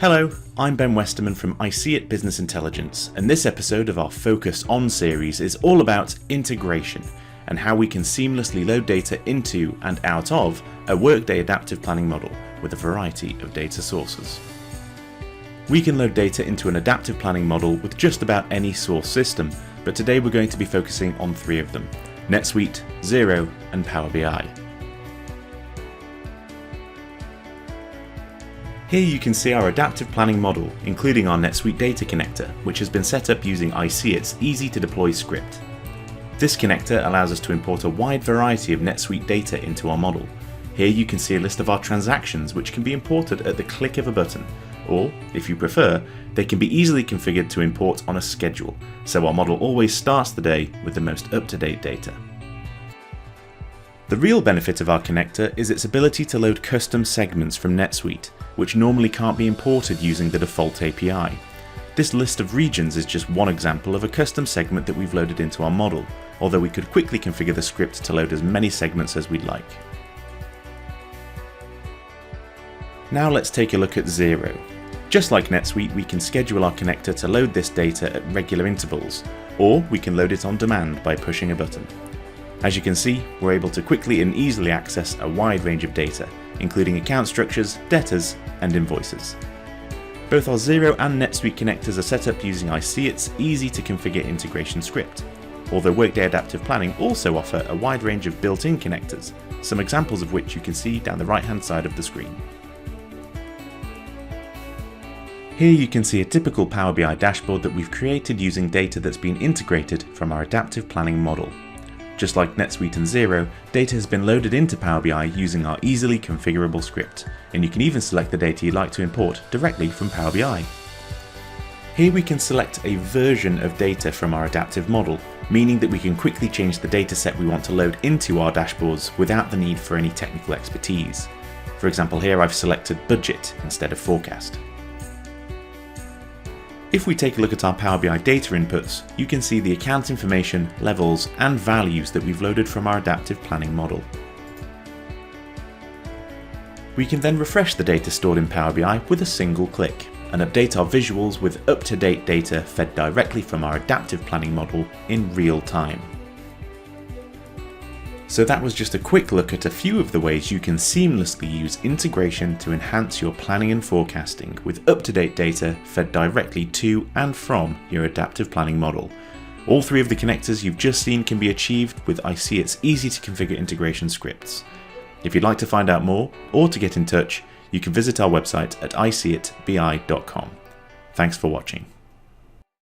Hello, I'm Ben Westerman from I See It Business Intelligence, and this episode of our Focus On series is all about integration and how we can seamlessly load data into and out of a Workday Adaptive Planning model with a variety of data sources. We can load data into an adaptive planning model with just about any source system, but today we're going to be focusing on three of them: Netsuite, Zero, and Power BI. Here you can see our adaptive planning model, including our Netsuite data connector, which has been set up using I See It's easy-to-deploy script. This connector allows us to import a wide variety of Netsuite data into our model. Here you can see a list of our transactions, which can be imported at the click of a button, or, if you prefer, they can be easily configured to import on a schedule, so our model always starts the day with the most up-to-date data. The real benefit of our connector is its ability to load custom segments from Netsuite, which normally can't be imported using the default API. This list of regions is just one example of a custom segment that we've loaded into our model, although we could quickly configure the script to load as many segments as we'd like. Now let's take a look at Zero. Just like Netsuite, we can schedule our connector to load this data at regular intervals, or we can load it on demand by pushing a button. As you can see, we're able to quickly and easily access a wide range of data, including account structures, debtors, and invoices. Both our Xero and Netsuite connectors are set up using I See It's easy-to-configure integration script, although Workday Adaptive Planning also offer a wide range of built-in connectors, some examples of which you can see down the right-hand side of the screen. Here you can see a typical Power BI dashboard that we've created using data that's been integrated from our adaptive planning model. Just like Netsuite and Zero, data has been loaded into Power BI using our easily configurable script, and you can even select the data you'd like to import directly from Power BI. Here we can select a version of data from our adaptive model, meaning that we can quickly change the dataset we want to load into our dashboards without the need for any technical expertise. For example, here I've selected budget instead of forecast. If we take a look at our Power BI data inputs, you can see the account information, levels, and values that we've loaded from our adaptive planning model. We can then refresh the data stored in Power BI with a single click and update our visuals with up-to-date data fed directly from our adaptive planning model in real time. So that was just a quick look at a few of the ways you can seamlessly use integration to enhance your planning and forecasting with up-to-date data fed directly to and from your adaptive planning model. All three of the connectors you've just seen can be achieved with I See It's easy-to-configure integration scripts. If you'd like to find out more or to get in touch, you can visit our website at iseeitbi.com. Thanks for watching.